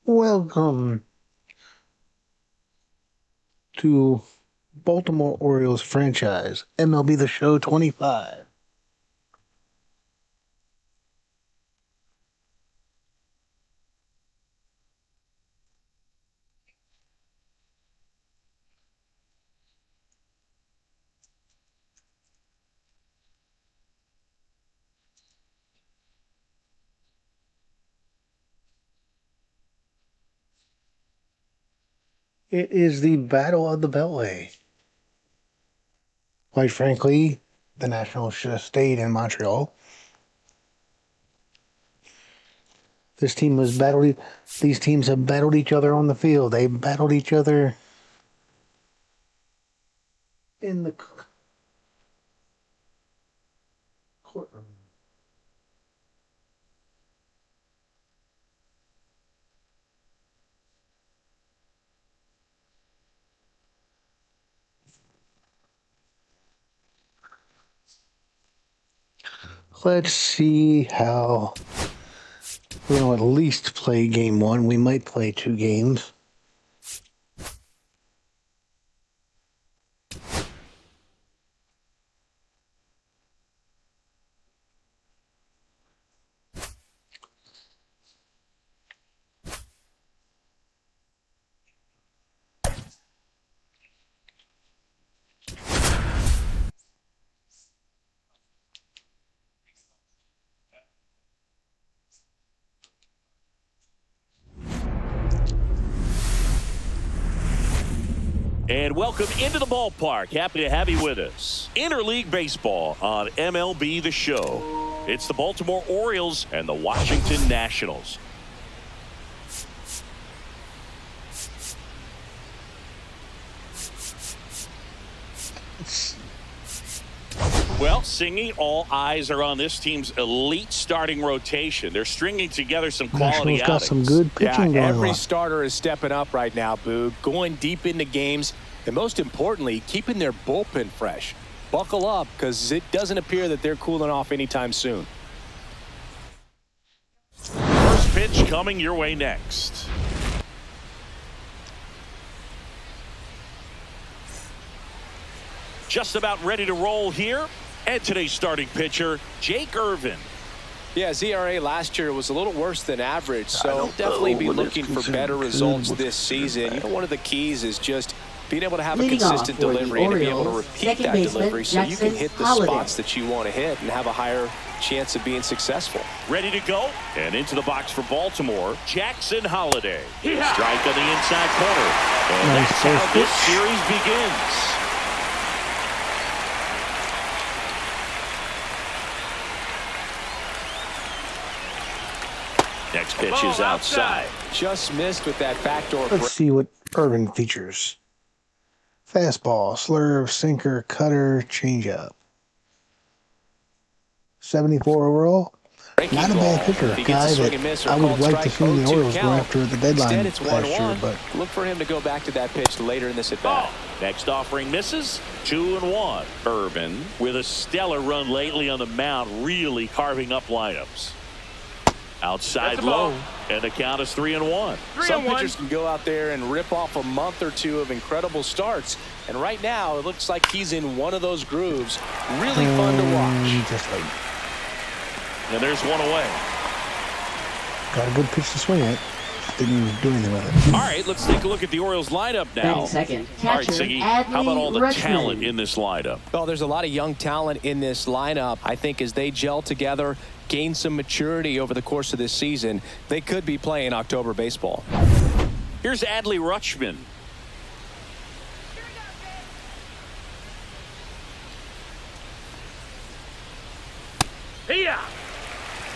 Welcome to Baltimore Orioles franchise, MLB The Show 25. It is the Battle of the Beltway. Quite frankly, the Nationals should have stayed in Montreal. These teams have battled each other on the field. They battled each other in the courtroom. Let's see how we're going to at least play game one. We might play two games. And welcome into the ballpark. Happy to have you with us. Interleague Baseball on MLB The Show. It's the Baltimore Orioles and the Washington Nationals. Well, Singy, all eyes are on this team's elite starting rotation. They're stringing together some quality outings. Got some good pitching going every on. starter is stepping up right now, Boog, going deep into games, and most importantly, keeping their bullpen fresh. Buckle up, because it doesn't appear that they're cooling off anytime soon. First pitch coming your way next. Just about ready to roll here. And today's starting pitcher, Jake Irvin. Yeah, his ERA last year was a little worse than average, so definitely be looking for better results this season. You know, one of the keys is just being able to have a consistent delivery and to be able to repeat that delivery so you can hit the spots that you want to hit and have a higher chance of being successful. Ready to go, and into the box for Baltimore, Jackson Holliday. Strike on the inside corner, and that's how this series begins. Next pitch is outside. Just missed with that backdoor. Let's see what Irvin features. Fastball, slurve, sinker, cutter, changeup. 74 overall. Not a bad pitcher. A guy that I would like to see the Orioles go after at the deadline last year, but look for him to go back to that pitch later in this at-bat. Next offering misses. 2-1. Irvin with a stellar run lately on the mound, really carving up lineups. Outside low, and the count is 3-1. Some pitchers can go out there and rip off a month or two of incredible starts, and right now it looks like he's in one of those grooves. Really fun to watch. Just like, and there's one away. got a good pitch to swing at. Didn't do anything with it. All right, let's take a look at the Orioles lineup now. 32nd. All right, Siggy, how about all the talent in this lineup? Well, there's a lot of young talent in this lineup. I think as they gel together, gain some maturity over the course of this season, they could be playing October baseball. Here's Adley Rutschman.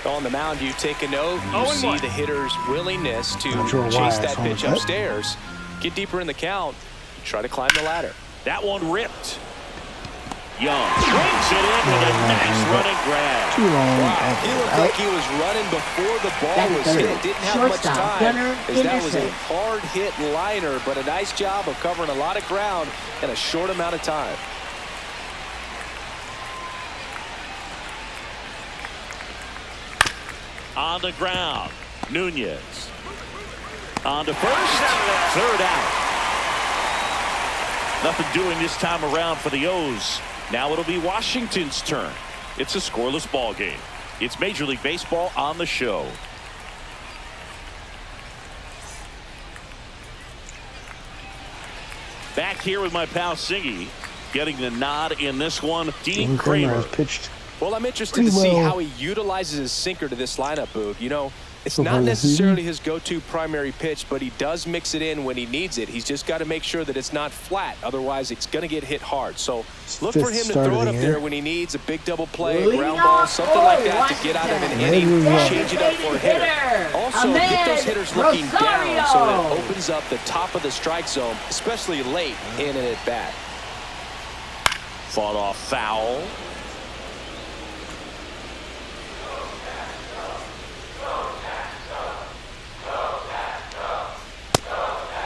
On the mound, you take a note. You see the hitter's willingness to chase that pitch upstairs, get deeper in the count, try to climb the ladder. That one ripped. Young brings it in with a nice running grab. Wow, he looked like he was running before the ball was hit. Didn't have much time, as that was a hard-hit liner, but a nice job of covering a lot of ground in a short amount of time. On the ground. Nunez. On to first. Third out. Nothing doing this time around for the O's. Now it'll be Washington's turn. It's a scoreless ball game. It's Major League Baseball on the show. Back here with my pal Singy, getting the nod in this one. Dean Kramer has pitched. Well, I'm interested to see how he utilizes his sinker to this lineup, Boog. You know, it's not necessarily his go-to primary pitch, but he does mix it in when he needs it. He's just got to make sure that it's not flat. Otherwise, it's going to get hit hard. So look for him to throw it up there when he needs a big double play, a ground ball, something like that to get out of an inning, change it up for a hitter. Also, get those hitters looking down so that it opens up the top of the strike zone, especially late in an at-bat. Fought off foul.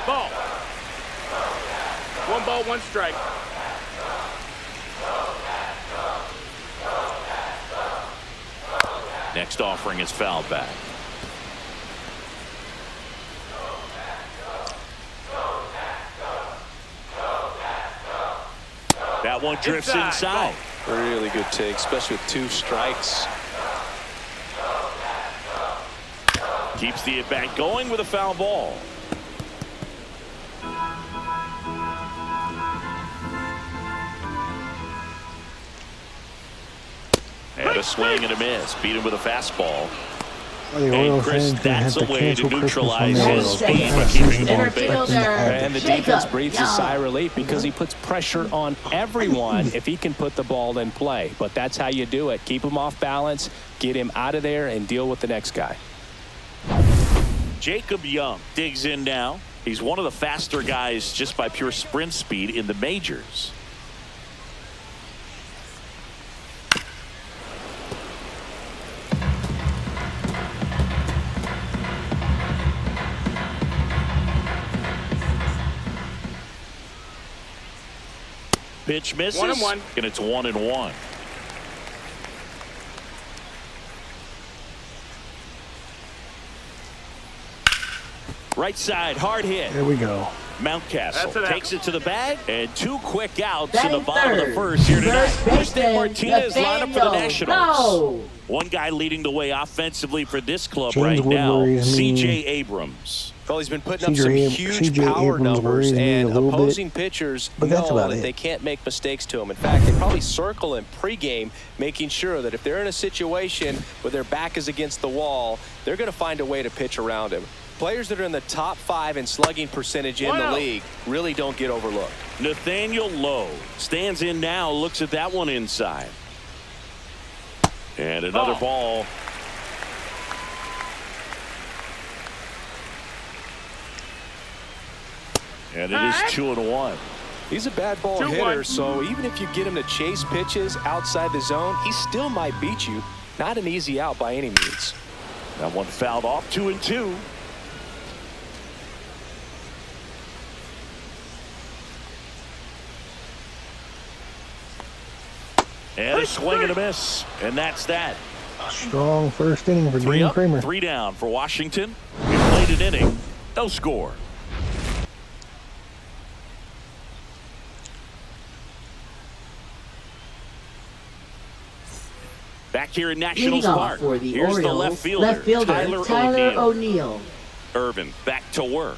Ball. 1 ball, 1 strike. Next offering is foul back. That one drifts inside. Really good take, especially with 2 strikes. Keeps the at-bat going with a foul ball. And a swing and a miss. Beat him with a fastball. And Chris, that's a way to neutralize his speed by keeping him on base. And the defense breathes a sigh of relief because he puts pressure on everyone if he can put the ball in play. But that's how you do it. Keep him off balance, get him out of there, and deal with the next guy. Jacob Young digs in now. He's one of the faster guys just by pure sprint speed in the majors. Pitch misses. 1-1. And it's 1-1. Right side, hard hit. There we go. Mountcastle takes it to the bag, and 2 quick outs in the bottom of the first here tonight. Christian Martinez line up for the Nationals. One guy leading the way offensively for this club right now, C.J. Abrams. Well, he's been putting up some huge power numbers, and opposing pitchers know that they can't make mistakes to him. In fact, they probably circle him pregame, making sure that if they're in a situation where their back is against the wall, they're going to find a way to pitch around him. Players that are in the top 5 in slugging percentage in the league really don't get overlooked. Nathaniel Lowe stands in now, looks at that one inside. And another ball. And it is 2-1. He's a bad ball hitter, so even if you get him to chase pitches outside the zone, he still might beat you. Not an easy out by any means. That one fouled off. 2-2. And a swing and a miss. And that's that. Strong first inning for Dean Kramer. 3 down for Washington. We played an inning. No score. Back here in Nationals Park. For the Here's Orioles, the left fielder, Tyler O'Neill. Irvin back to work.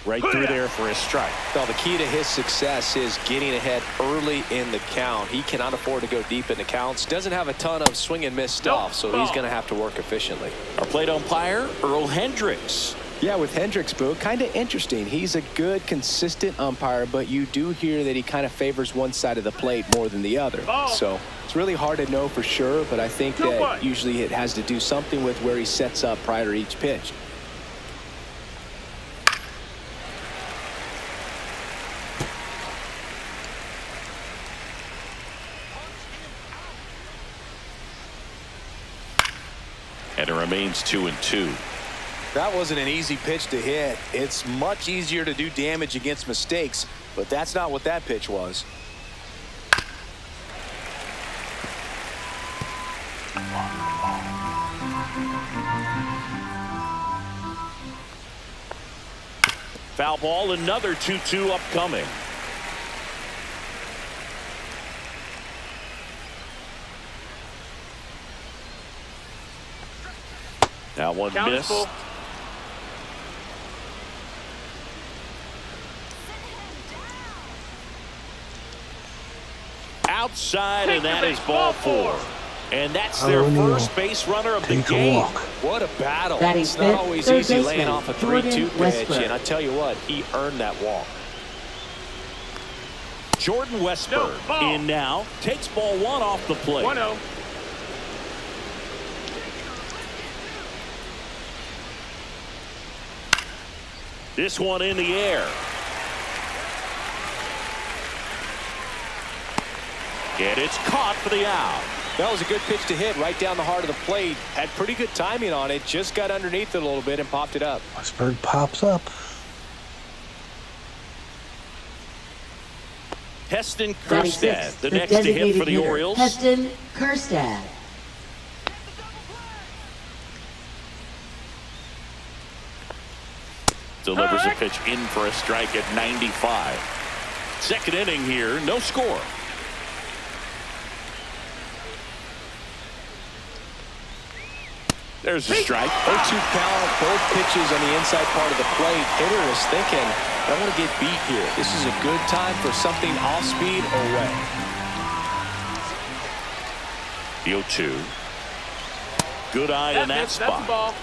Right through there for his strike. Well, the key to his success is getting ahead early in the count. He cannot afford to go deep in the counts. Doesn't have a ton of swing and miss stuff, so he's going to have to work efficiently. Our plate umpire, Earl Hendricks. Yeah, with Hendricks, Boo, kind of interesting. He's a good, consistent umpire, but you do hear that he kind of favors one side of the plate more than the other. So it's really hard to know for sure, but I think that usually it has to do something with where he sets up prior to each pitch. And it remains 2-2. That wasn't an easy pitch to hit. It's much easier to do damage against mistakes, but that's not what that pitch was. Foul ball, another 2-2 upcoming. Now one Count is missed. full. Outside, Take and the that base. is ball Ball 4. And that's their O'Neal first base runner of the takes a game. walk. What a battle. Batting It's not fifth, always third easy laying baseman, off a Jordan 3-2 pitch, Westbrook. and I tell you what, he earned that walk. Jordan Westbrook No, ball. in now, takes ball 1 off the plate. 1-0. This one in the air. And it's caught for the out. That was a good pitch to hit right down the heart of the plate. Had pretty good timing on it. Just got underneath it a little bit and popped it up. Westberg pops up. Heston Batting Kjerstad, sixth, the next to hit designated for the hitter, Orioles. Heston Kjerstad. Delivers a pitch in for a strike at 95. Second inning here, no score. There's a strike. 0-2 count, both pitches on the inside part of the plate. Hitter was thinking, I want to get beat here. This is a good time for something off speed or wet. The 0-2. Good eye in that That's the spot. ball.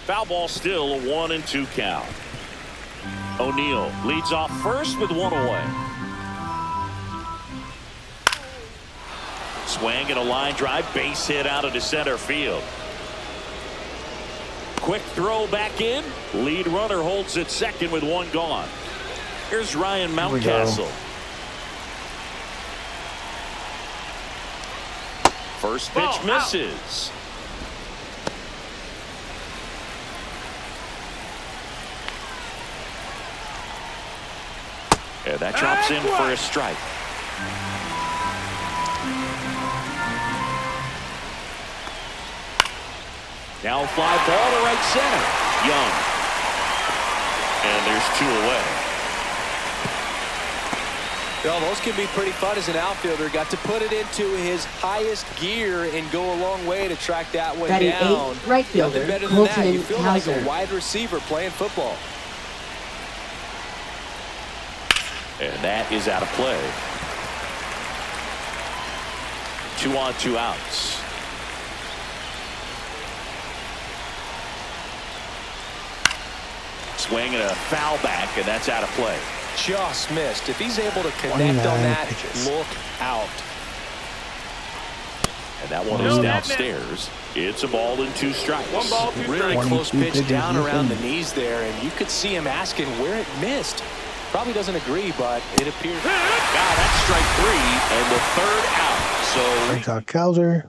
Foul ball, still a 1-2 count. O'Neal leads off first with 1 away. Swing and a line drive, base hit out into center field. Quick throw back in. Lead runner holds at second with 1 gone. Here's Ryan Mountcastle. First pitch Ball out. misses. And that drops in for a strike. Now fly ball to right center. Young. And there's 2 away. Well, those can be pretty fun as an outfielder. Got to put it into his highest gear and go a long way to track that one Batting down. eighth, right fielder, Nothing better than that. You Colton feel like a Hauser. wide receiver playing football. And that is out of play. 2 on, 2 outs. Swing and a foul back, and that's out of play. Just missed. If he's able to connect 29 on that, pitches. look out. And that one No, is net, downstairs. It's a ball and 2 strikes. 1 ball, 2 Really strikes. close 22 pitch pitches down around the missing. knees there, and you could see him asking where it missed. Probably doesn't agree, but it appears. That's strike 3 and the 3rd out. So, Breaks out Cowser.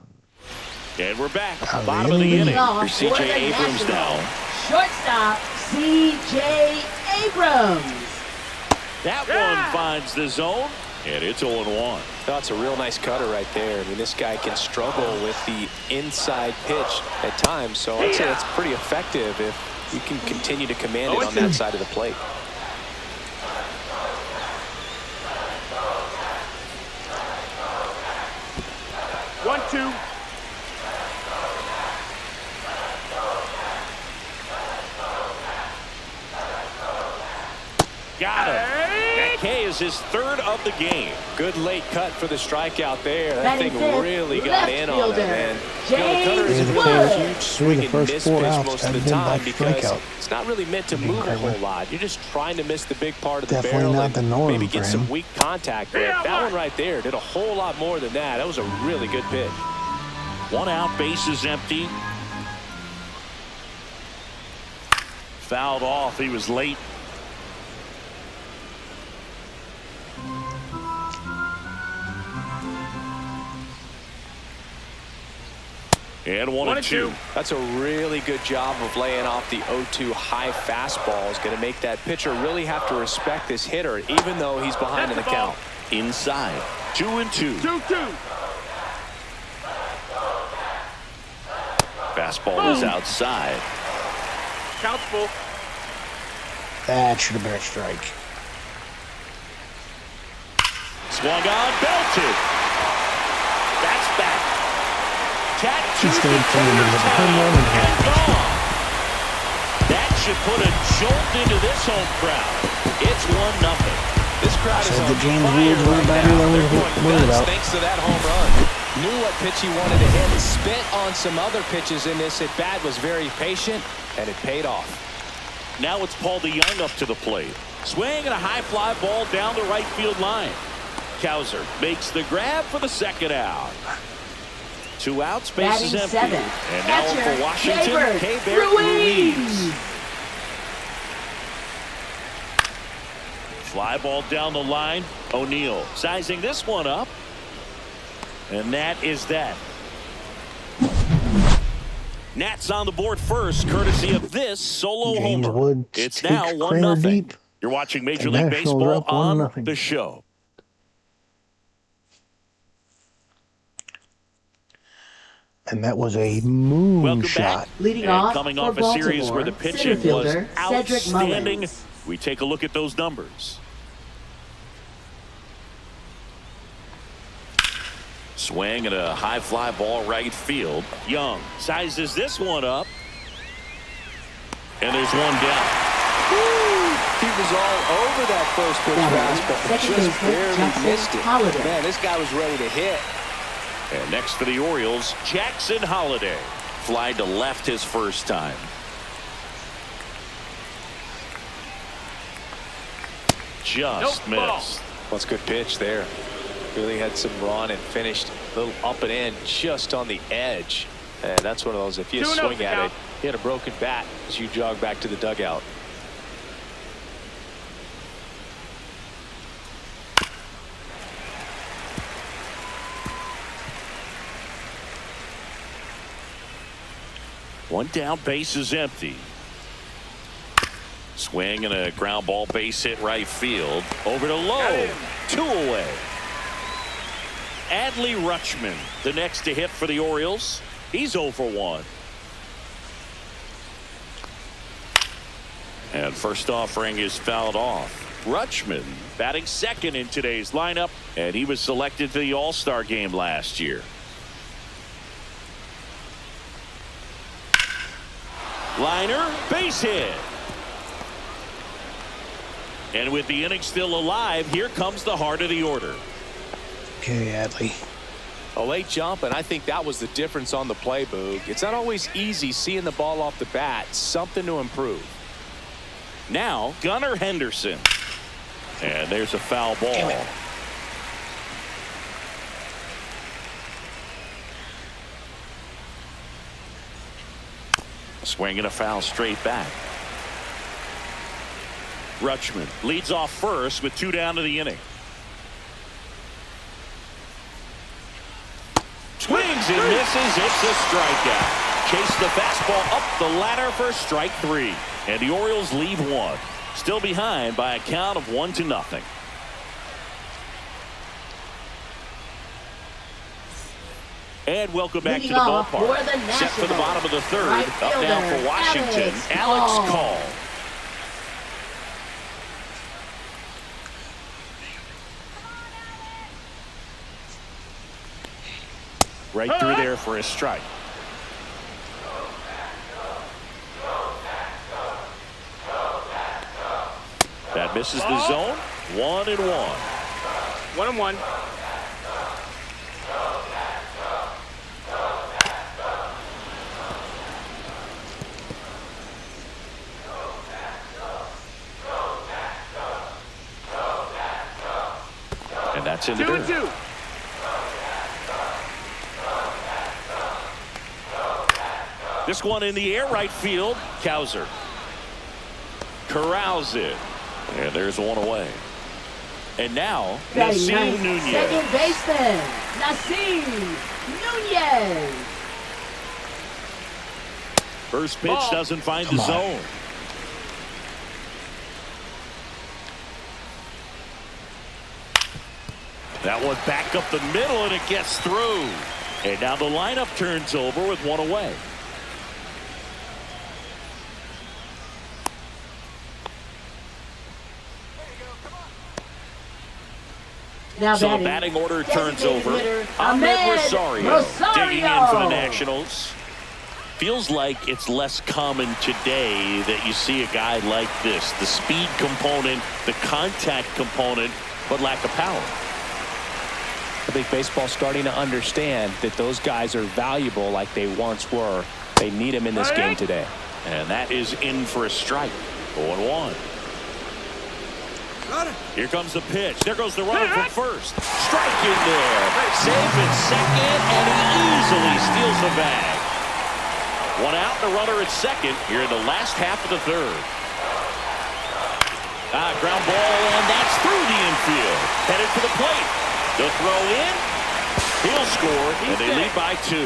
and we're back. Out of the Bottom of the inning. inning. Off Here's for C.J. the Abrams now. Nationals. Shortstop, C.J. Abrams. That Yeah. one finds the zone, and it's 0-1. That's a real nice cutter right there. I mean, this guy can struggle with the inside pitch at times, so I'd say that's pretty effective if you can continue to command it on that side of the plate. One, two. Got him. That K is his 3rd of the game. Good late cut for the strikeout there. That Batting thing fifth, really got left in on him. fielder, And you know, the cutter James isn't Wood. really a huge Through swing the and first miss 4 pitch outs, most of have the been time by because strikeout. it's not really meant to move a whole lot. You're just trying to miss the big part of the Definitely barrel not and the norm maybe for get some him. weak contact there. That one right there did a whole lot more than that. That was a really good pitch. 1 out, bases empty. Fouled off. He was late. And 1-2. That's a really good job of laying off the 0-2 high fastball. Is going to make that pitcher really have to respect this hitter, even though he's behind in the count. Inside. 2-2. 2-2. Fastball is outside. Count's full. That should have been a strike. Swung on, belted. That's back. He stayed playing with the home run and half. That should put a jolt into this home crowd. It's 1-0. This crowd is Said on the James fire Woods were right better now. than we They're were going worried nuts about. thanks to that home run. Knew what pitch he wanted to hit. Spit on some other pitches in this at bat. Was very patient, and it paid off. Now it's Paul DeYoung up to the plate. Swing and a high fly ball down the right field line. Cowser makes the grab for the second out. 2 outs, base is empty. Batting 7. And now Catcher, for Washington, Keibert Ruiz. Fly ball down the line. O'Neill sizing this one up. And that is that. Nats on the board first, courtesy of this solo James homer. Woods It's takes now Kramer 1-0. deep. You're watching Major The League Nationals Baseball up on 1-0. the show. And that was a Welcome moonshot. back. Leading And off coming for off a series where the Baltimore, pitching center was fielder, Cedric outstanding. Mullins. We take a look at those numbers. Swing and a high fly ball right field. Young sizes this one up. And there's one down. Woo! He was all over that first pitch fastball. Second Just baseman, barely Jackson missed it. Holliday. Man, this guy was ready to hit. And next for the Orioles, Jackson Holliday. Fly to left his first time. Just Nope, ball. missed. Well, it's a good pitch there. Really had some run and finished a little up and in just on the edge. And that's one of those, if you 2-0 swing at it, count. you had a broken bat as you jog back to the dugout. One down, base is empty. Swing and a ground ball base hit right field. Over to Lowe. 2 away. Adley Rutschman, the next to hit for the Orioles. He's 0 for 1. And first offering is fouled off. Rutschman batting second in today's lineup, and he was selected for the All-Star game last year. Liner, base hit. And with the inning still alive, here comes the heart of the order. Okay, Adley. A late jump, and I think that was the difference on the play, Boog. It's not always easy seeing the ball off the bat. Something to improve. Now, Gunnar Henderson. And there's a foul ball. Swinging a foul straight back. Rutschman leads off first with 2 down to the inning. Swings and misses. It's a strikeout. Chase the fastball up the ladder for strike 3. And the Orioles lead 1. Still behind by a count of 1-0. And welcome back to the Leading off ballpark. for the Set for the Nationals, bottom of the third. right Up now fielder, for Washington, Alex Alex Call. Call. Right through there for a strike. That misses the zone. 1-1. 1-1. And that's into 2-2. dirt. This one in the air, right field. Cowser corrals it. And there's one away. And now, Batting Nasim ninth, Nunez. second baseman, Nasim Nunez. First pitch Ball. doesn't find Come the on. zone. That one back up the middle, and it gets through. And now the lineup turns over with 1 away. Now So the batting, batting order turns designated over. hitter, Ahmed Ahmed Rosario digging in for the Rosario. Nationals. Feels like it's less common today that you see a guy like this. The speed component, the contact component, but lack of power. I think baseball's starting to understand that those guys are valuable like they once were. They need him in this game today. And that is in for a strike. 0-1. Here comes the pitch. There goes the runner from first. Strike in there. Save at second, and he easily steals the bag. One out, the runner at second here in the last half of the third. Ground ball, and that's through the infield. Headed for the plate. The throw in. He'll score, and they lead by 2.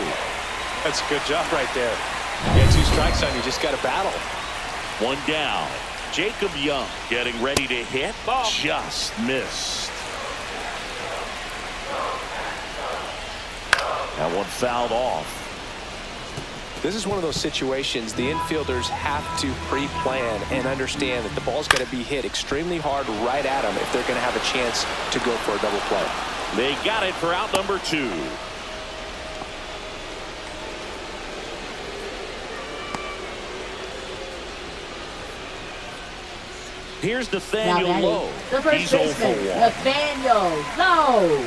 That's a good job right there. You get 2 strikes on you, just got to battle. One down. Jacob Young getting ready to hit. Ball. Just missed. That one fouled off. This is one of those situations the infielders have to pre-plan and understand that the ball's got to be hit extremely hard right at them if they're going to have a chance to go for a double play. They got it for out number 2. Here's Now Nathaniel batting, Lowe. the first He's 0 baseman, for 1. Nathaniel Lowe.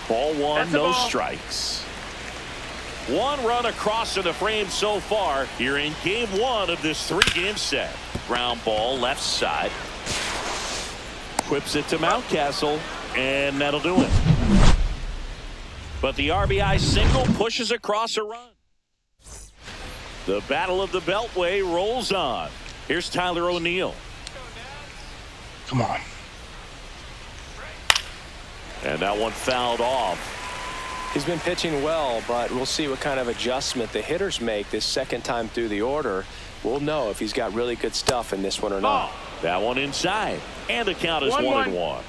Ball 1, That's a no ball. strikes. 1 run across to the frame so far here in game 1 of this 3-game set. Ground ball left side. Whips it to Mountcastle, and that'll do it. But the RBI single pushes across a run. The battle of the Beltway rolls on. Here's Tyler O'Neill. Come on. And that one fouled off. He's been pitching well, but we'll see what kind of adjustment the hitters make this second time through the order. We'll know if he's got really good stuff in this one or not. That one inside. And the count is 1-1. 1-1.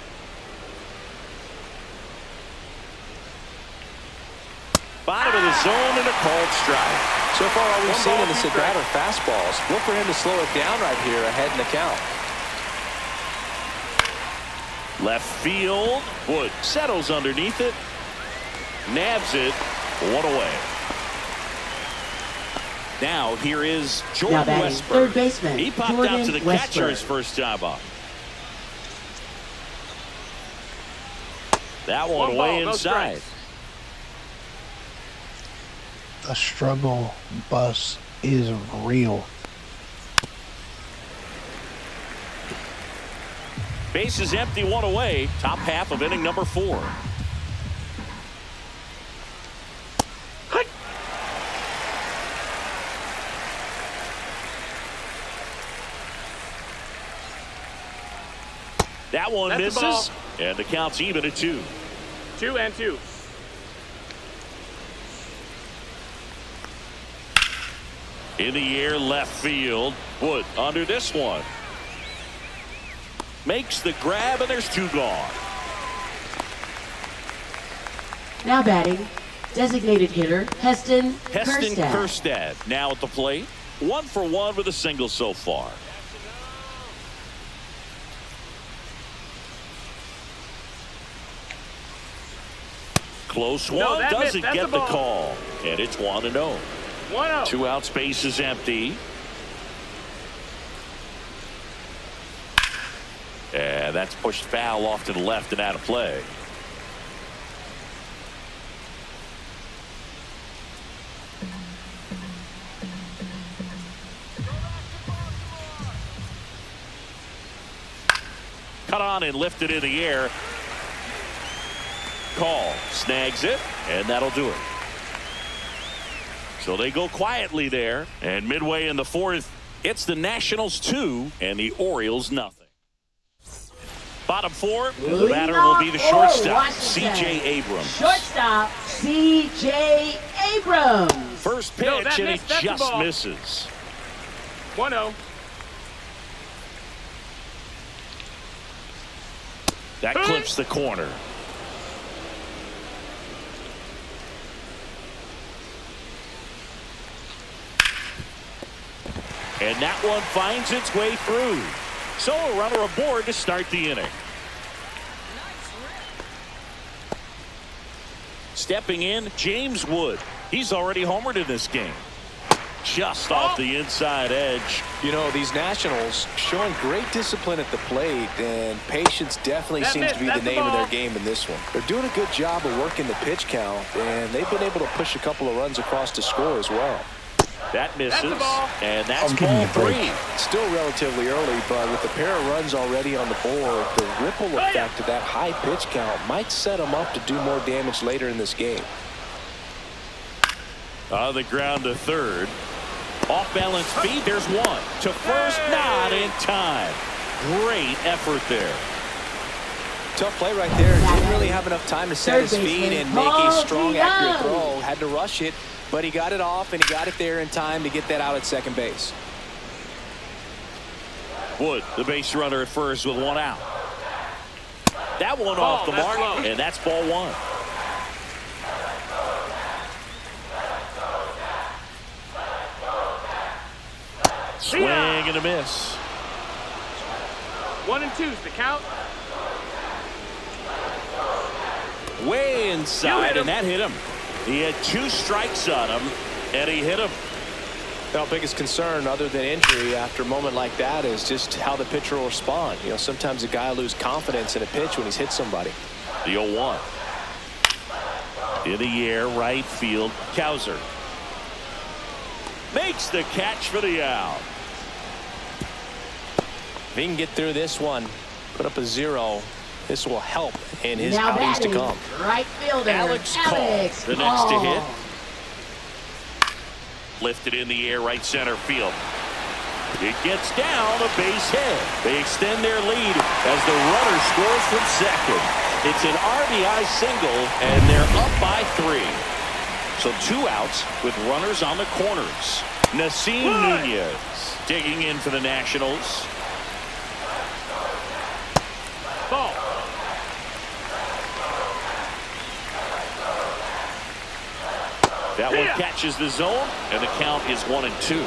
Bottom of the zone and a called strike. So far, all we've One seen ball, in this 2 at bat are fastballs. Look for him to slow it down right here ahead in the count. Left field. Wood settles underneath it. Nabs it. 1 away. Now here is Now Jordan batting, Westburg. third baseman, He popped Jordan out to the catcher Westburg. his first time up. That one One away ball, no inside. strikes. The struggle bus is real. Base is empty, 1 away. Top half of inning number 4. That one That's the ball. misses, and the count's even at 2. 2-2. In the air, left field. Wood under this one. Makes the grab, and there's 2 gone. Now batting, designated hitter, Heston Heston Kjerstad. Kjerstad now at the plate. 1 for 1 with a single so far. Close one, No, that doesn't missed. That's get a the ball. call. And it's 1-0. 1-0. 2 out, space is empty. And that's pushed foul off to the left and out of play. Cut on and lifted in the air. Call, snags it, and that'll do it. So they go quietly there, and midway in the 4th, it's the Nationals 2 and the Orioles nothing. Bottom 4, the batter will be the shortstop, C.J. Abrams. Shortstop, C.J. Abrams. First pitch, No, that and missed. it That's the just ball. misses. 1-0. That clips the corner. And that one finds its way through. So a runner aboard to start the inning. Stepping in, James Wood. He's already homered in this game. Just off the inside edge. You know, these Nationals showing great discipline at the plate, and patience definitely seems to be the name of their game in this one. They're doing a good job of working the pitch count, and they've been able to push a couple of runs across to score as well. That misses, and that's ball 3. Still relatively early, but with a pair of runs already on the board, the ripple effect of that high pitch count might set them up to do more damage later in this game. On the ground to third. Off balance feed, there's one. To first, not in time. Great effort there. Tough play right there. Didn't really have enough time to set his feet and make a strong, accurate throw. Had to rush it, but he got it off, and he got it there in time to get that out at second base. Wood, the base runner at first with one out. That one off the mark, and that's ball 1. Swing and a miss. 1 and 2's the count. Way inside, and that hit him. He had 2 strikes on him, and he hit him. Our biggest concern, other than injury, after a moment like that is just how the pitcher will respond. You know, sometimes a guy will lose confidence in a pitch when he's hit somebody. The 0-1. In the air, right field, Cowser. Makes the catch for the out. If he can get through this one, put up a 0, this will help in his Now outings to batting, come. right fielder, Alex Cole, the next to hit. Lifted in the air, right center field. It gets down, a base hit. They extend their lead as the runner scores from second. It's an RBI single, and they're up by 3. So 2 outs with runners on the corners. Nasim Nunez digging in for the Nationals. Ball. That one catches the zone, and the count is 1 and 2.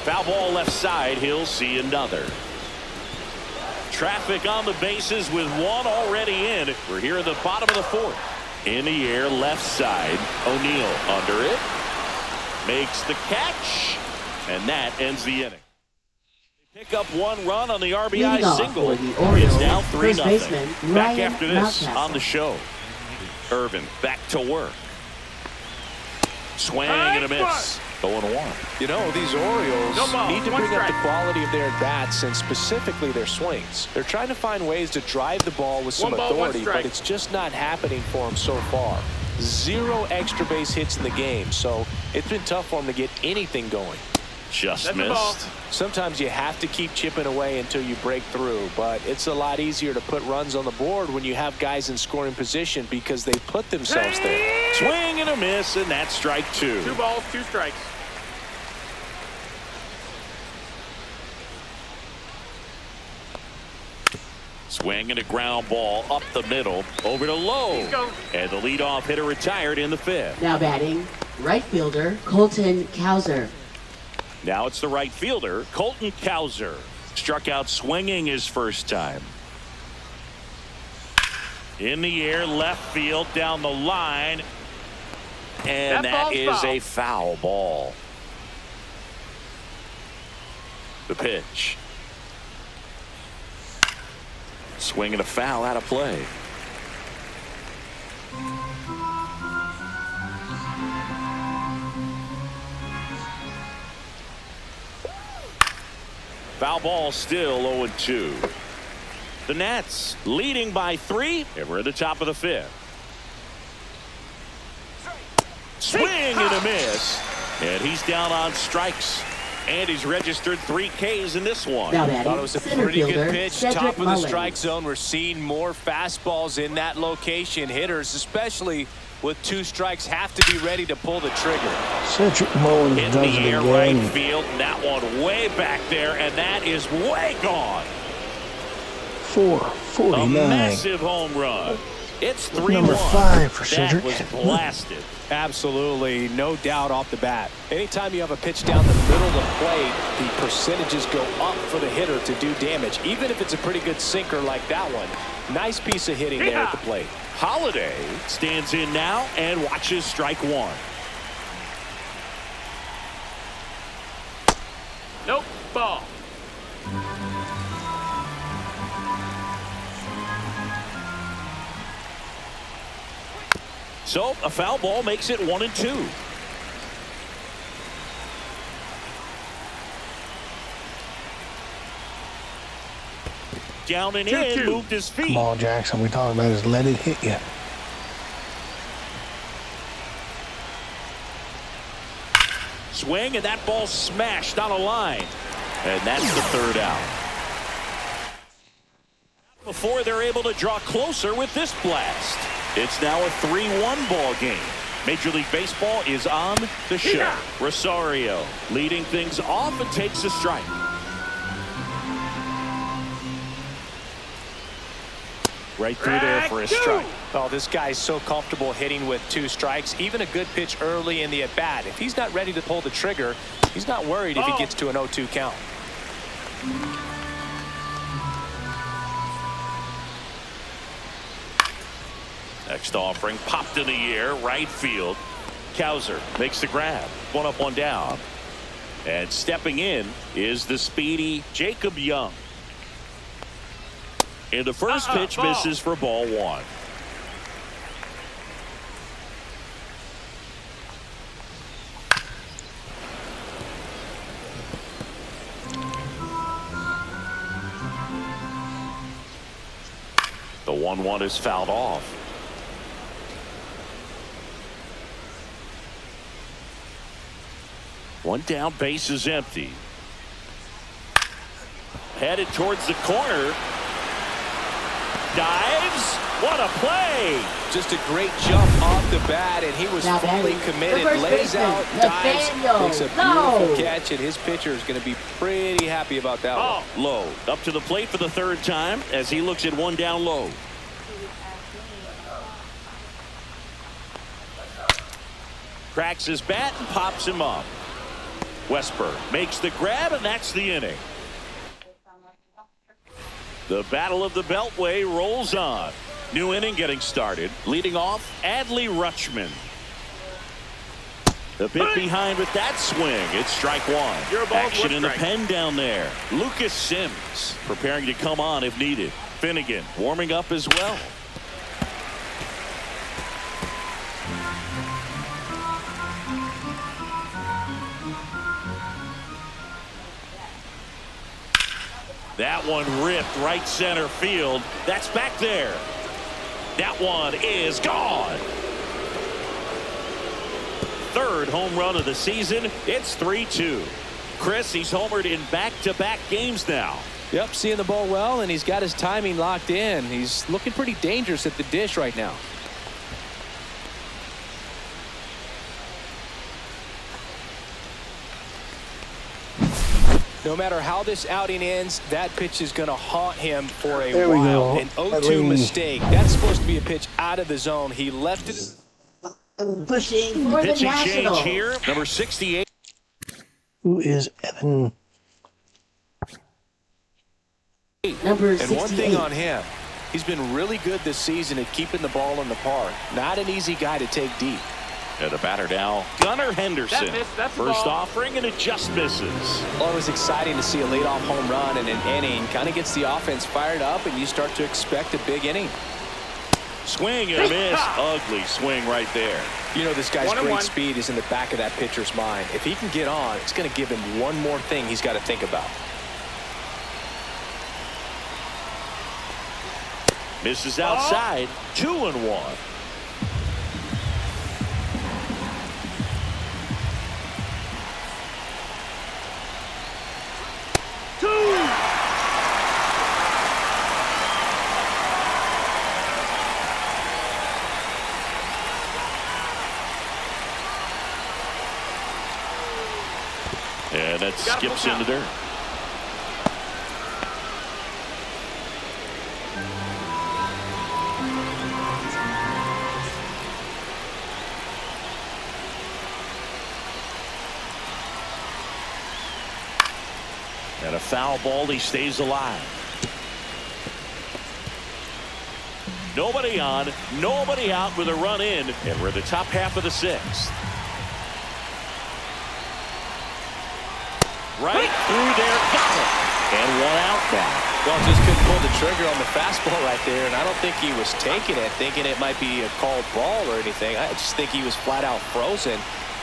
Foul ball left side. He'll see another. Traffic on the bases with 1 already in. We're here at the bottom of the 4th. In the air, left side. O'Neill under it. Makes the catch, and that ends the inning. They pick up 1 run on the RBI single. The Orioles, It's now 3-0. baseman, Back Ryan after this Mountcastle. on the show. Irvin back to work. Swing and a miss. 0-1. You know, these Orioles No ball, need to 1 bring up the strike. quality of their at-bats and specifically their swings. They're trying to find ways to drive the ball with some 1 ball, 1 authority, strike. but it's just not happening for them so far. 0 extra base hits in the game, so it's been tough for them to get anything going. Just That's the ball. missed. Sometimes you have to keep chipping away until you break through, but it's a lot easier to put runs on the board when you have guys in scoring position because they put themselves there. Swing and a miss, and that's strike 2. 2 balls, 2 strikes. Swing and a ground ball up the middle, over to Lowe. And the leadoff hitter retired in the 5th. Now batting, right fielder, Colton Cowser. Now it's the right fielder, Colton Cowser. Struck out swinging his first time. In the air, left field, down the line. And that is a foul ball. The pitch. Swing and a foul out of play. Foul ball still 0-2. The Nats leading by 3, and we're at the top of the 5th. Swing and a miss, and he's down on strikes. And he's registered 3 Ks in this one. Now Thought it batting, was a center pretty fielder, good pitch. Cedric Top of the Mullins. strike zone. We're seeing more fastballs in that location. Hitters, especially with 2 strikes, have to be ready to pull the trigger. Cedric Mullins In does the it air, right again. field. That one way back there, and that is way gone. A 449. massive home run. It's 3-1. Number 5 for That Cedric. was blasted. Absolutely, no doubt off the bat. Anytime you have a pitch down the middle of the plate, the percentages go up for the hitter to do damage, even if it's a pretty good sinker like that one. Nice piece of hitting there at the plate. Holiday stands in now and watches strike one. Nope. Ball. So a foul ball makes it 1-2. Down and in, 2-2. moved his feet. Come on, Jackson. We talking about is let it hit you. Swing, and that ball smashed on a line. And that's the third out. Before they're able to draw closer with this blast. It's now a 3-1 ball game. Major League Baseball is on the show. Rosario leading things off and takes a strike. Right through there for a strike. Oh, this guy's so comfortable hitting with 2 strikes. Even a good pitch early in the at-bat. If he's not ready to pull the trigger, he's not worried if he gets to an 0-2 count. Next offering popped in the air, right field. Cowser makes the grab. 1 up, 1 down. And stepping in is the speedy Jacob Young. And the first pitch misses for ball 1. The 1-1 is fouled off. One down, base is empty. Headed towards the corner. Dives. What a play. Just a great jump off the bat, and he was Now fully batting, committed. the first Lays baseman, out, dives, Nathaniel makes a Lowe. beautiful catch, and his pitcher is going to be pretty happy about that one. Low up to the plate for the 3rd time as he looks at 1 down low. Cracks his bat and pops him up. Westberg makes the grab, and that's the inning. The battle of the Beltway rolls on. New inning getting started. Leading off, Adley Rutschman. The bit behind with that swing. It's strike 1. You're a ball, Action one in the strike. pen down there. Lucas Sims preparing to come on if needed. Finnegan warming up as well. That one ripped right center field. That's back there. That one is gone. 3rd home run of the season. It's 3-2. Chris, he's homered in back-to-back games now. Yep, seeing the ball well, and he's got his timing locked in. He's looking pretty dangerous at the dish right now. No matter how this outing ends, that pitch is going to haunt him for a There we while. go. An 0-2 mistake. That's supposed to be a pitch out of the zone. He left it. Pushing for the Pitching Nationals. change here. Number 68. Who is Evan? Number And one 68. thing on him, he's been really good this season at keeping the ball in the park. Not an easy guy to take deep. And the batter now, Gunnar Henderson. That missed, that's the First ball. offering, and it just misses. Well, it was exciting to see a leadoff home run in an inning. Kind of gets the offense fired up, and you start to expect a big inning. Swing and a miss. Ugly swing right there. You know, this guy's 1-1. great speed is in the back of that pitcher's mind. If he can get on, it's going to give him one more thing he's got to think about. Misses outside. 2-1. And that skips into dirt. And a foul ball. He stays alive. Nobody on, nobody out with a run in, and we're in the top half of the sixth. Right through there, got it. And one out now. Well, just couldn't pull the trigger on the fastball right there, and I don't think he was taking it, thinking it might be a called ball or anything. I just think he was flat out frozen.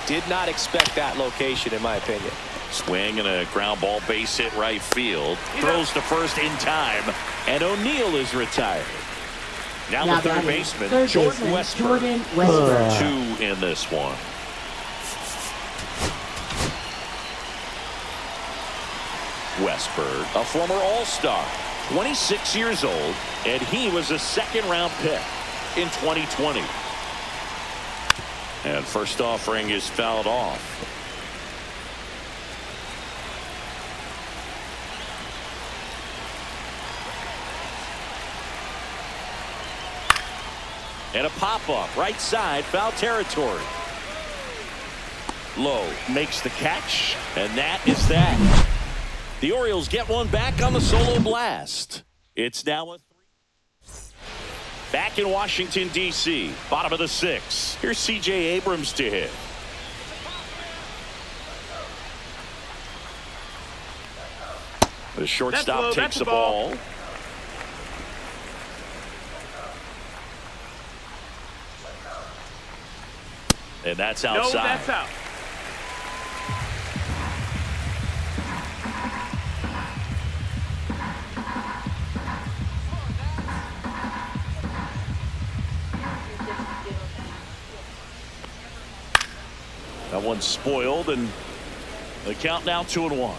Did not expect that location, in my opinion. Swing and a ground ball, base hit right field. Throws to first in time, and O'Neill is retired. Now the third baseman, Jordan Westburg. 2 in this one. Westburg, a former All-Star, 26 years old, and he was a second-round pick in 2020. And first offering is fouled off. And a pop-up, right side, foul territory. Lowe makes the catch, and that is that. The Orioles get one back on the solo blast. It's now a 3. Back in Washington, D.C., bottom of the 6th. Here's C.J. Abrams to hit. The shortstop takes the ball. And that's outside. No, that's out. That one's spoiled, and the count now 2-1.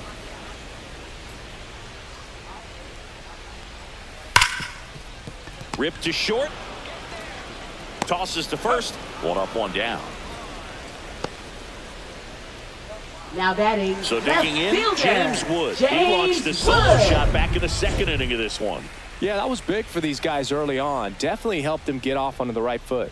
Ripped to short. Tosses to first. 1 up, 1 down. Now batting. So digging in, fielder, James Wood. He James launched the solo Wood. shot back in the second inning of this one. Yeah, that was big for these guys early on. Definitely helped them get off onto the right foot.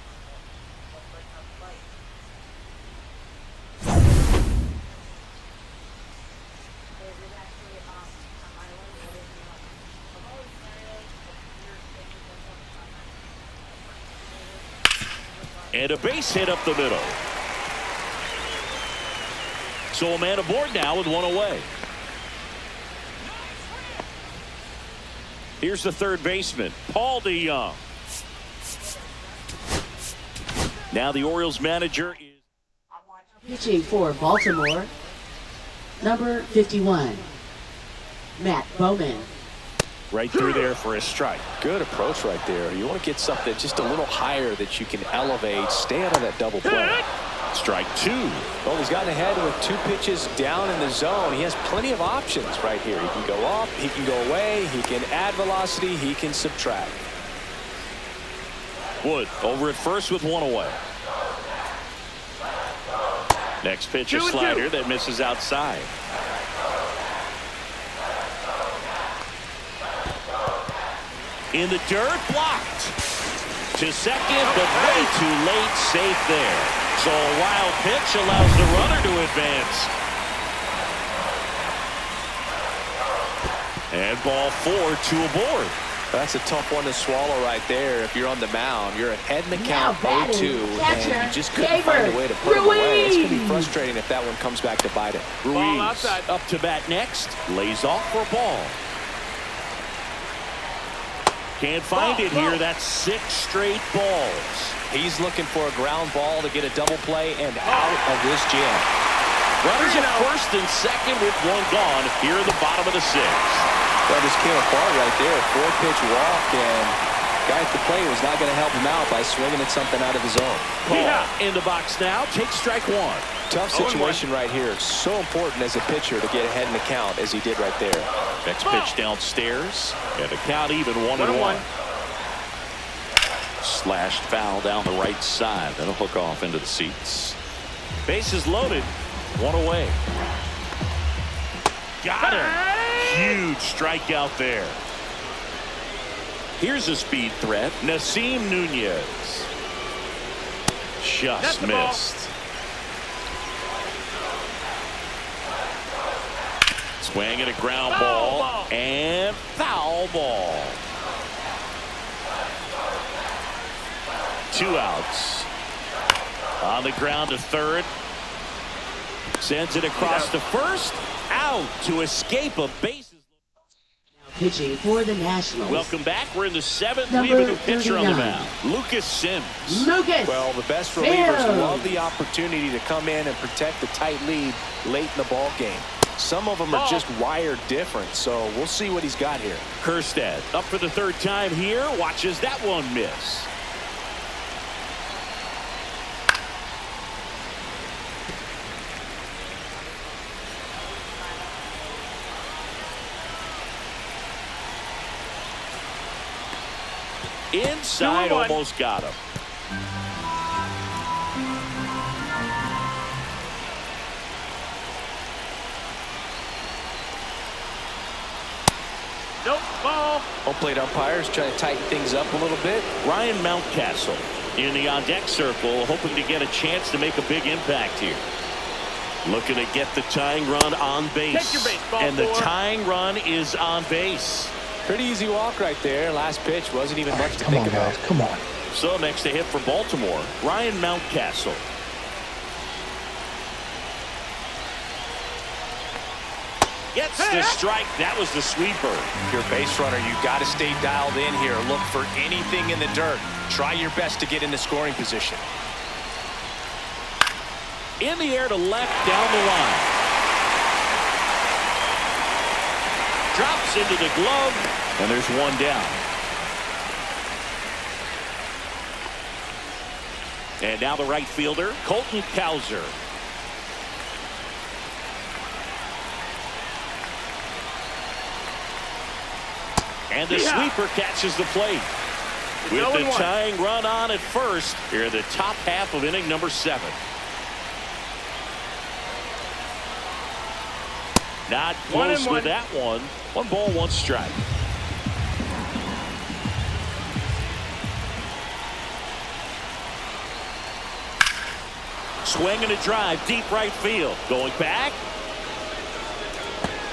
And a base hit up the middle. So a man aboard now with 1 away. Here's the third baseman, Paul DeYoung. Now the Orioles manager is Pitching for Baltimore, number 51, Matt Bowman. right through there for a strike. Good approach right there. You want to get something just a little higher that you can elevate. Stay out of that double play. Strike 2. Well, he's gotten ahead with 2 pitches down in the zone. He has plenty of options right here. He can go up, he can go away, he can add velocity, he can subtract. Wood over at first with 1 away. Next pitch, a slider that misses outside. In the dirt, blocked. To second, but way too late, safe there. So a wild pitch allows the runner to advance. And ball 4, 2 aboard. That's a tough one to swallow right there. If you're on the mound, you're ahead in the count 0-2, and you just couldn't find a way to put him away. It's going to be frustrating if that one comes back to bite it. Ruiz up to bat next, lays off for a ball. Can't find it here. That's 6 straight balls. He's looking for a ground ball to get a double play and out of this jam. Runners at first and second with 1 gone here in the bottom of the 6th. Well, this came apart right there. 4-pitch walk, and guy at the plate was not going to help him out by swinging at something out of his own. Ball in the box now. Take strike 1. Tough situation right here. So important as a pitcher to get ahead in the count as he did right there. Next pitch downstairs, and the count even 1-1. Slashed foul down the right side. That'll hook off into the seats. Bases loaded. 1 away. Got him. Huge strikeout there. Here's a speed threat. Nasim Nunez. Just missed. Swing and a ground ball. And foul ball. 2 outs. On the ground to third. Sends it across to first. Out to escape a bases. Pitching for the Nationals. Welcome back. We're in the 7th. We Number have a new pitcher on the 39. mound. Lucas Sims. Lucas. Well, the best relievers Sims. love the opportunity to come in and protect the tight lead late in the ball game. Some of them are just wired different, so we'll see what he's got here. Kerstead up for the 3rd time here. Watches that one miss. Inside, 2-1. almost got him. Nope, ball. Home plate umpires trying to tighten things up a little bit. Ryan Mountcastle in the on-deck circle, hoping to get a chance to make a big impact here. Looking to get the tying run on base. Take your base, ball and the 4. tying run is on base. Pretty easy walk right there. Last pitch wasn't even much to Come think on, about. guys. Come on. So next to hit for Baltimore, Ryan Mountcastle. Gets the strike. That was the sweeper. If you're a base runner, you got to stay dialed in here. Look for anything in the dirt. Try your best to get into scoring position. In the air to left, down the line. Drops into the glove, and there's one down. And now the right fielder, Colton Cowser. And the sweeper catches the plate. With the 0-1. tying run on at first, here in the top half of inning number 7. Not close 1-1. with that one. 1 ball, 1 strike. Swing and a drive, deep right field. Going back.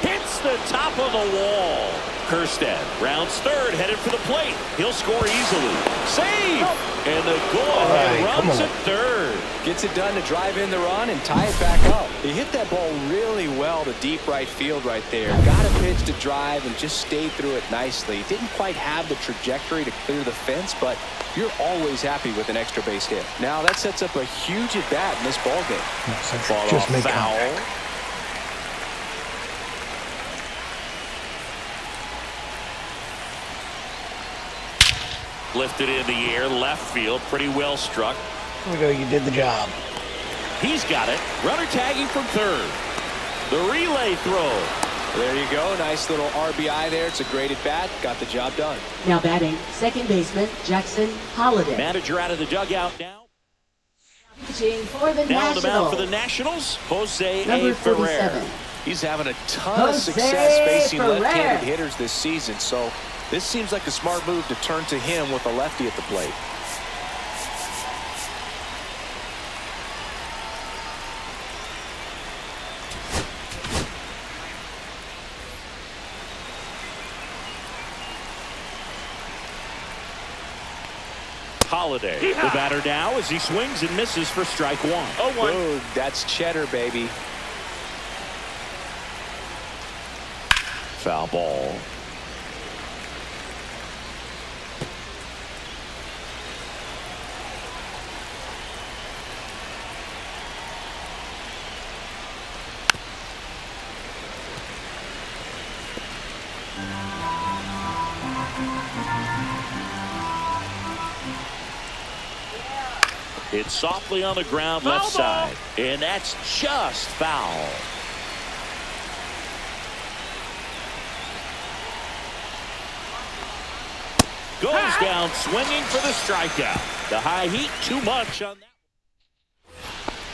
Hits the top of the wall. Kerstead rounds third, headed for the plate. He'll score easily. Save! And the go-ahead runs at third. Gets it done to drive in the run and tie it back up. He hit that ball really well to deep right field right there. Got a pitch to drive and just stayed through it nicely. Didn't quite have the trajectory to clear the fence, but you're always happy with an extra base hit. Now that sets up a huge at-bat in this ball game. Just make Foul. contact. Lifted in the air, left field, pretty well struck. There we go. You did the job. He's got it. Runner tagging from third. The relay throw. There you go. Nice little RBI there. It's a great at-bat. Got the job done. Now batting, second baseman Jackson Holliday. Manager out of the dugout now. Pitching for the Now on the mound Nationals. for the Nationals, Jose Number A. Ferrer. 47. He's having a ton of Jose success facing Ferrer. left-handed hitters this season, so this seems like a smart move to turn to him with a lefty at the plate. Holliday, the batter now as he swings and misses for strike 1. 0-1. Ooh, that's cheddar, baby. Foul ball. It's softly on the ground, left Foul ball. side. And that's just foul. Goes down swinging for the strikeout. The high heat, too much on that.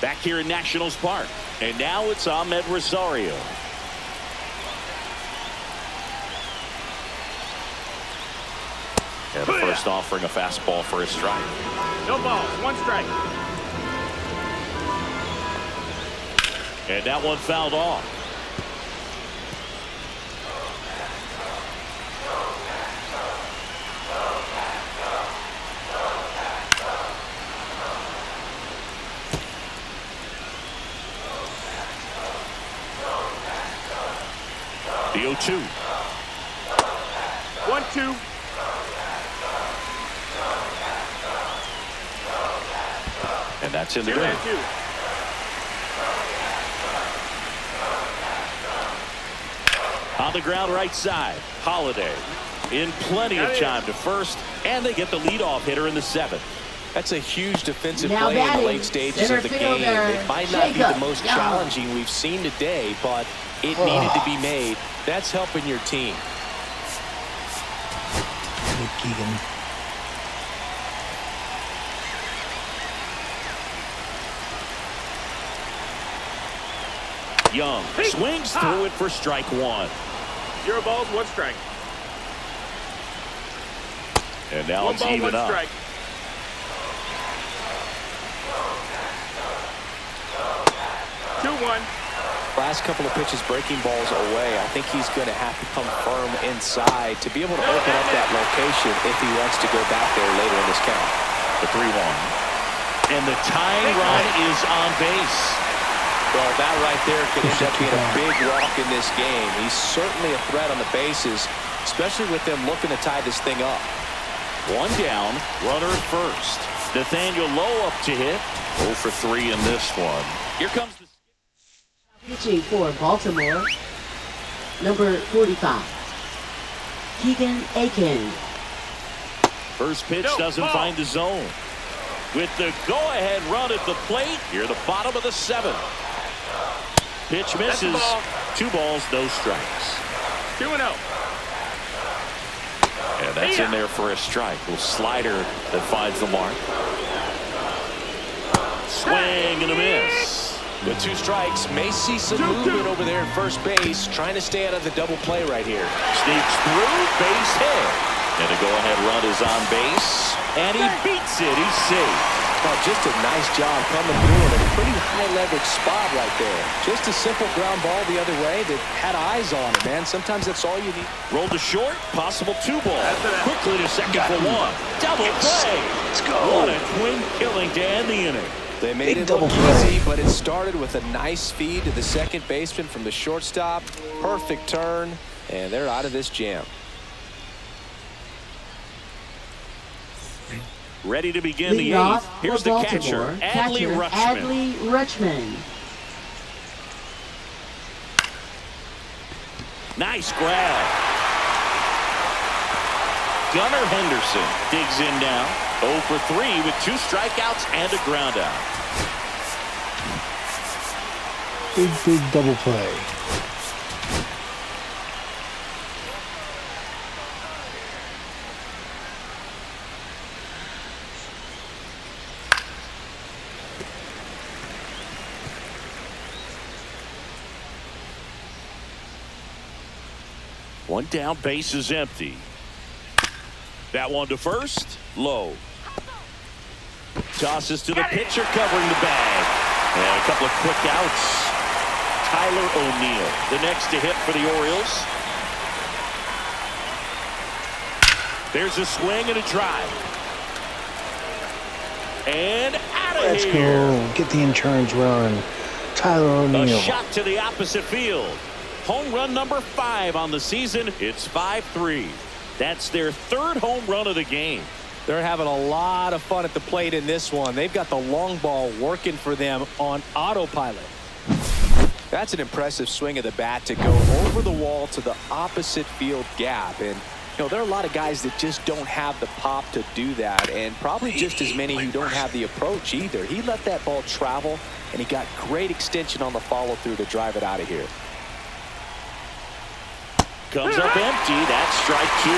Back here in Nationals Park. And now it's Ahmed Rosario. And the first offering a fastball for a strike. No balls, 1 strike. And that one fouled off. The 0-2. 1-2. And that's in the 2-2. dirt. On the ground right side, Holiday in plenty of time to first, and they get the leadoff hitter in the 7th. That's a huge defensive Now play in the batting, late stages center of the game. fielder, It might not be the Jacob most Young. challenging we've seen today, but it needed to be made. That's helping your team. Keegan. Young swings through it for strike 1. 0 balls, 1 strike. And now 1 it's ball, even 1 up. strike. Last couple of pitches breaking balls away. I think he's going to have to come firm inside to be able to open up that location if he wants to go back there later in this count. The 3-1. And the tying run is on base. Well, that right there could end up being a big walk in this game. He's certainly a threat on the bases, especially with them looking to tie this thing up. 1 down, runner at first. Nathaniel Lowe up to hit. 0 for 3 in this one. Here comes the Pitching for Baltimore, number 45, Keegan Aiken. first pitch No, doesn't ball. find the zone. With the go-ahead run at the plate, here the bottom of the 7th. Pitch misses. ball. 2 balls, no strikes. 2-0. And that's in there for a strike. Little slider that finds the mark. Swing and a miss. With 2 strikes, may see some movement over there at first base, trying to stay out of the double play right here. Sneaks through, base hit. And the go-ahead run is on base. And he beats it. He's safe. Oh, just a nice job coming through in a pretty high leverage spot right there. Just a simple ground ball the other way that had eyes on it, man. Sometimes that's all you need. Rolled to short, possible 2 ball. Quickly to second for 1. Double play. Let's go. What a twin killing to end the inning. They made it look easy, but it started with a nice feed to the second baseman from the shortstop. Perfect turn, and they're out of this jam. Ready to begin the Leading off 8th. for Here's the Baltimore, catcher, Adley Rutschman. Adley Rutschman. Nice grab. Gunnar Henderson digs in now. 0 for 3 with 2 strikeouts and a ground out. Big double play. One down, base is empty. That one to first, low. Tosses to the pitcher covering the bag. And a couple of quick outs. Tyler O'Neill, the next to hit for the Orioles. There's a swing and a drive. And out of Let's here. go. Get the insurance run. Tyler A O'Neill. shot to the opposite field. Home run number 5 on the season. It's 5-3. That's their 3rd home run of the game. They're having a lot of fun at the plate in this one. They've got the long ball working for them on autopilot. That's an impressive swing of the bat to go over the wall to the opposite field gap. And, you know, there are a lot of guys that just don't have the pop to do that, and probably just as many who don't have the approach either. He let that ball travel, and he got great extension on the follow-through to drive it out of here. Comes up empty. That's strike 2.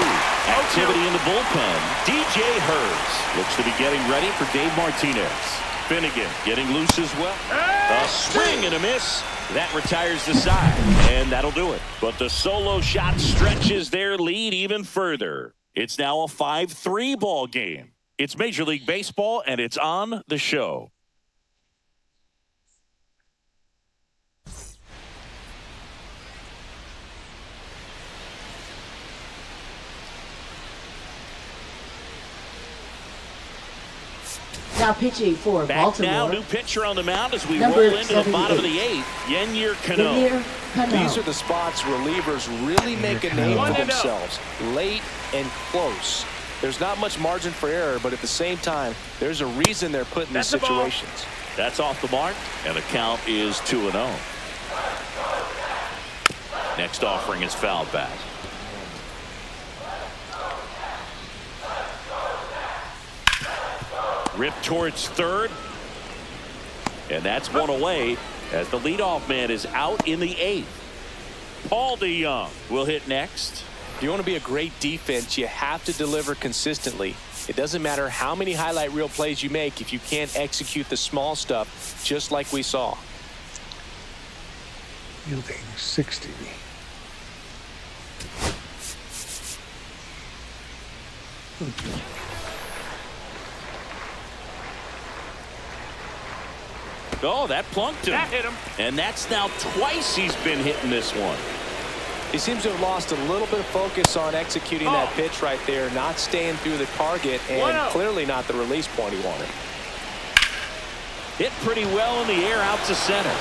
Activity in the bullpen. DJ Hurts looks to be getting ready for Dave Martinez. Finnegan getting loose as well. A swing and a miss. That retires the side, and that'll do it. But the solo shot stretches their lead even further. It's now a 5-3 ball game. It's Major League Baseball, and it's on the show. Now pitching for Back now, Baltimore, new pitcher on the mound as we Number roll into the bottom of 78. the 8th. Yennier Cano. Yennier These are the spots relievers really make a name for themselves. Late and close. There's not much margin for error, but at the same time, there's a reason they're put in these situations. That's off the mark, and the count is 2-0. Next offering is fouled back. Ripped towards third. And that's one away as the leadoff man is out in the 8th. Paul DeYoung will hit next. If you want to be a great defense, you have to deliver consistently. It doesn't matter how many highlight reel plays you make if you can't execute the small stuff, just like we saw. Yielding 60. Oh, that plunked him. That hit him. And that's now twice he's been hitting this one. He seems to have lost a little bit of focus on executing that pitch right there, not staying through the target, and clearly not the release point he wanted. Hit pretty well in the air out to center.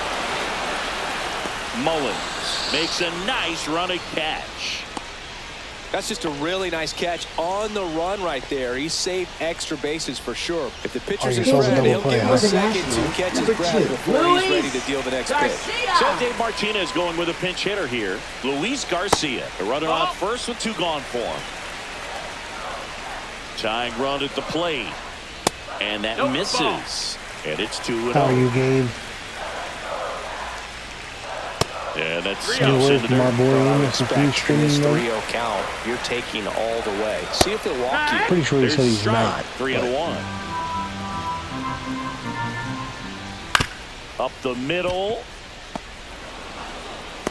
Mullins makes a nice running catch. That's just a really nice catch on the run right there. He saved extra bases for sure. If the pitcher's you saw the spread, double he'll play, give him huh? a second to catch his breath before he's ready to deal the next pitch. So Dave Martinez going with a pinch hitter here. Luis Garcia running off first with 2 gone for him. Tying run at the plate. And that misses. And it's 2-0. How are you, Gabe? Yeah, that's Stay away from our boy Anderson. Please In stream this though. 3-0 count, you're taking all the way. See if they'll walk you. Pretty sure he There's said he's strike. not. 3-1. Up the middle.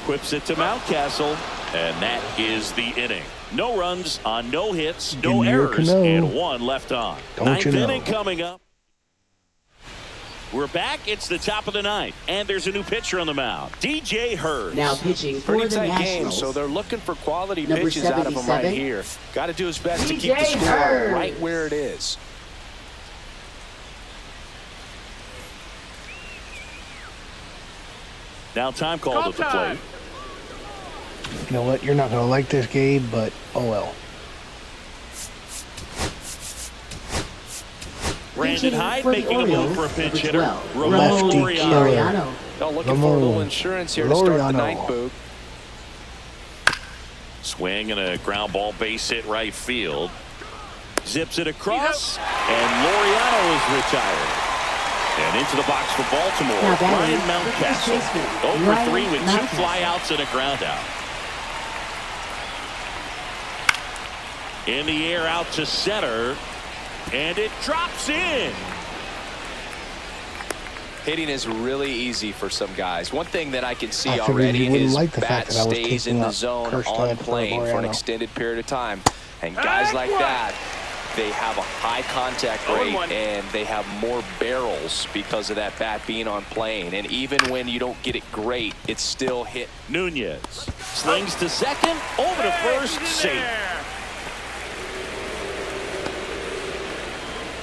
Whips it to Mountcastle. And that is the inning. No runs on no hits, no Give me your errors, canoe. and 1 left on. Don't Ninth you know? inning coming up. We're back. It's the top of the 9th, and there's a new pitcher on the mound, DJ Hurd. Now pitching for Pretty the tight game, Nationals. so they're looking for quality Number pitches out of him right 77. here. Got to do his best to keep the DJ score Hurd. right where it is. Now time called at the plate. You know what? You're not going to like this, Gabe, but oh well. Brandon Hyde for the making a move Orioles, for a pinch number hitter. 12, Ramon Lefty Laureano. killer. Laureano. Well, looking for a little insurance here to start the Laureano. 9th, Boog. Swing and a ground ball base hit right field. Zips it across, and Laureano is retired. And into the box for Baltimore, Now batting, Ryan the Mountcastle. first baseman, 0 for Ryan 3 with 2 Mountcastle. flyouts and a ground out. In the air out to center, and it drops in. Hitting is really easy for some guys. One thing that I can see I figured already you wouldn't is like the fact bat that I was stays kicking in the up zone cursed on head for plane for an Laureano. extended period of time. And guys like that, they have a high contact rate and they have more barrels because of that bat being on plane. And even when you don't get it great, it's still hit. Nunez slings to second, over to first, safe.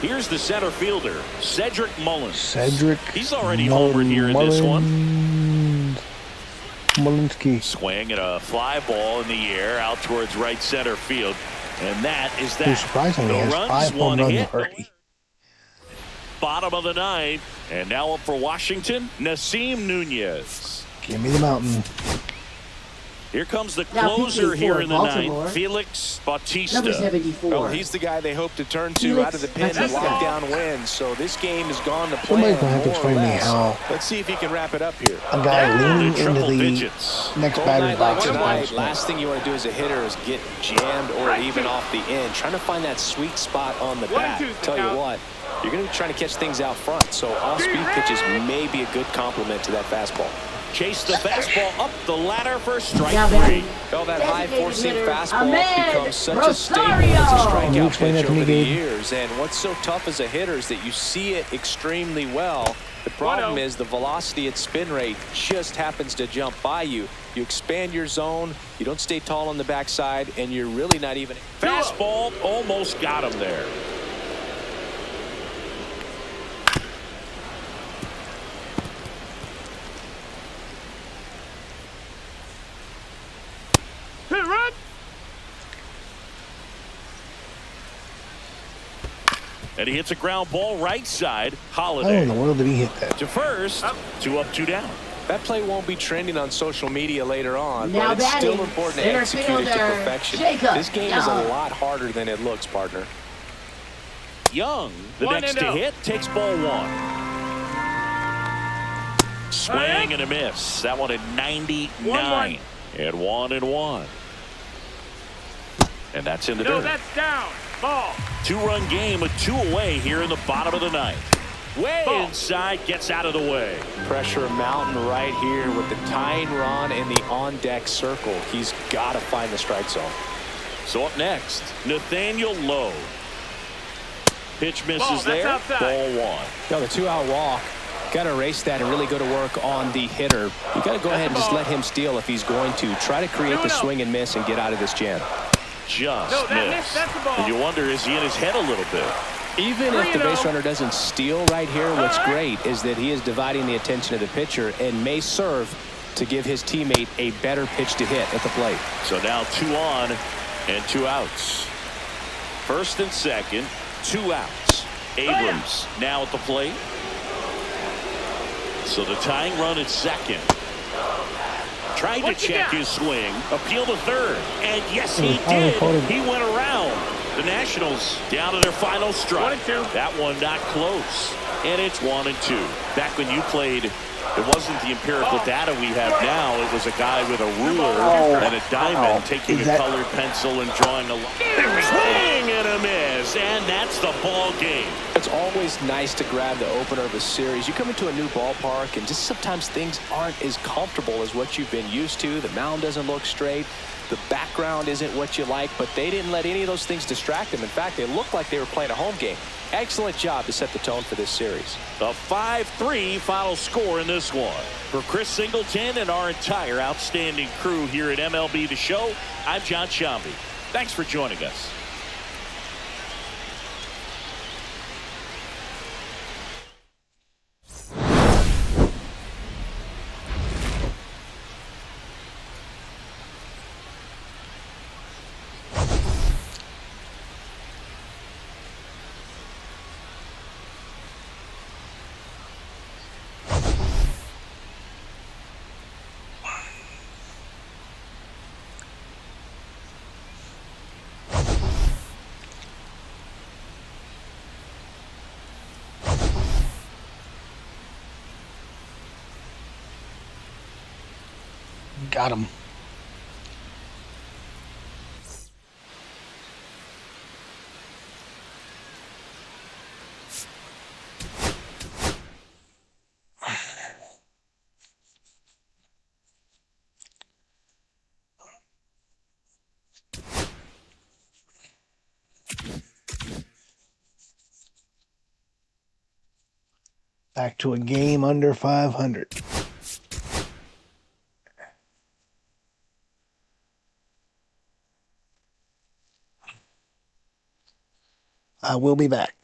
Here's the center fielder, Cedric Mullins. Cedric. He's already homered here in this one. Mullins. Swing and a fly ball in the air out towards right center field. And that is Who that. surprisingly No has runs, 5 home 1 runs hit. already. Bottom of the 9th. And now up for Washington, Nasim Nunez. Give me the mountain. Here comes the Now closer pitching here for in the Baltimore, 9th, Felix Bautista. Number 74. Well, he's the guy they hope to turn to Felix out of the pen and Bautista. lock down wins. So this game has gone to Somebody's plan gonna have to more or explain to me less. how Let's see if he can wrap it up here. a guy leaning into Triple the digits. next Cold batter's night like box is tonight, going last thing you want to do as a hitter is get jammed or even off the end. Trying to find that sweet spot on the bat. Tell you what, you're going to be trying to catch things out front. So off-speed pitches may be a good complement to that fastball. Chase the fastball up the ladder for strike Now 3. batting, Well, that high designated four-seam hitter, fastball Ahmed becomes such a staple Rosario. as a Can you strikeout explain that pitch to me, over the Gabe? years. And what's so tough as a hitter is that you see it extremely well. The problem is the velocity and spin rate just happens to jump by you. You expand your zone, you don't stay tall on the backside, and you're really not even. Fastball almost got him there. And he hits a ground ball right side. How in Holiday the world did he hit that? to first. 2 up, 2 down. That play won't be trending on social media later on, Now but it's still batting, important to center execute it to fielder, perfection. Jacob This game is a Young. lot harder than it looks, partner. Young, the 1 next and to 0. hit, takes ball 1. Swing and a miss. That one at 99. 1-1. And 1-1. And that's in the No, dirt. that's down. Ball. 2-run game with 2 away here in the bottom of the ninth. Way Ball. inside, gets out of the way. Pressure mountain right here with the tying run in the on-deck circle. He's got to find the strike zone. So up next, Nathaniel Lowe. Pitch misses Ball, that's there. outside. Ball 1. No, the 2-out walk. Got to erase that and really go to work on the hitter. You got to go ahead and just let him steal if he's going to. Try to create the swing and miss and get out of this jam. Just No, that missed. missed. That's the ball. And you wonder, is he in his head a little bit? Even if the 3-0. base runner doesn't steal right here, what's great is that he is dividing the attention of the pitcher and may serve to give his teammate a better pitch to hit at the plate. So now 2 on and 2 outs. First and second, 2 outs. Abrams now at the plate. So the tying run at second. Tried to What you check got? his swing. Appeal to third. And yes, he finally caught did. him. He went around. The Nationals down to their final strike. 1-2. That one not close. And it's 1-2. Back when you played, it wasn't the empirical data we have now. It was a guy with a ruler and a diamond taking Is a that- colored pencil and drawing a swing and a miss. And that's the ball game. It's always nice to grab the opener of a series. You come into a new ballpark and just sometimes things aren't as comfortable as what you've been used to. The mound doesn't look straight. The background isn't what you like, but they didn't let any of those things distract them. In fact, they looked like they were playing a home game. Excellent job to set the tone for this series. A 5-3 final score in this one. For Chris Singleton and our entire outstanding crew here at MLB The Show, I'm John Shambi. Thanks for joining us. Got him. Back to a game under 500. I will be back.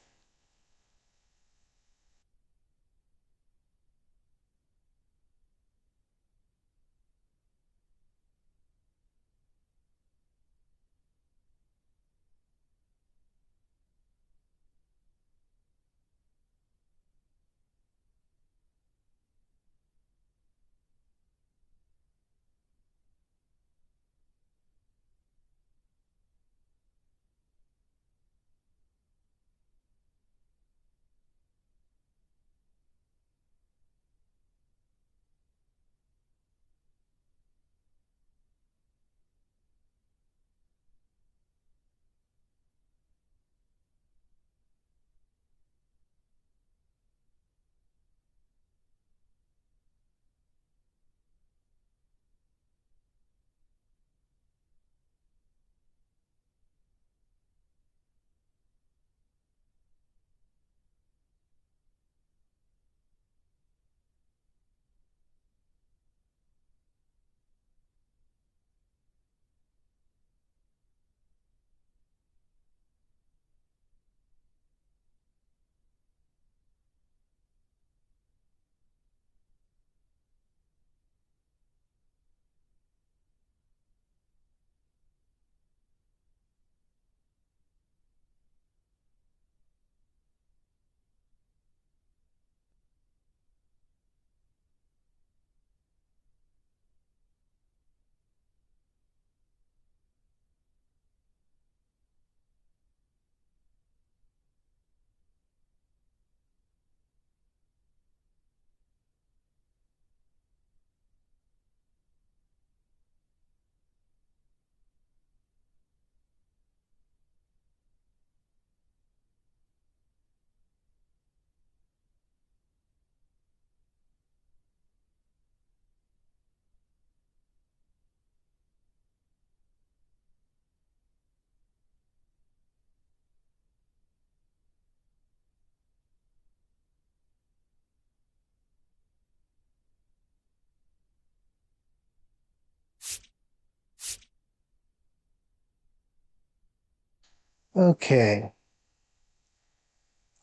Okay.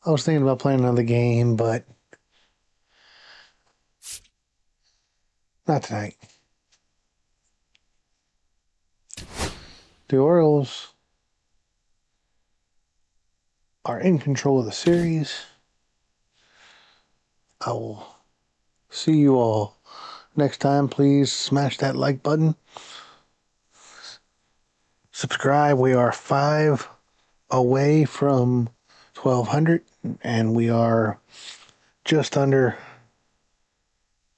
I was thinking about playing another game, but not tonight. The Orioles are in control of the series. I will see you all next time. Please smash that like button. Subscribe. We are 5 away from 1,200, and we are just under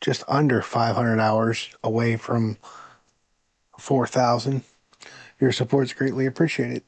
500 hours away from 4,000. Your support is greatly appreciated.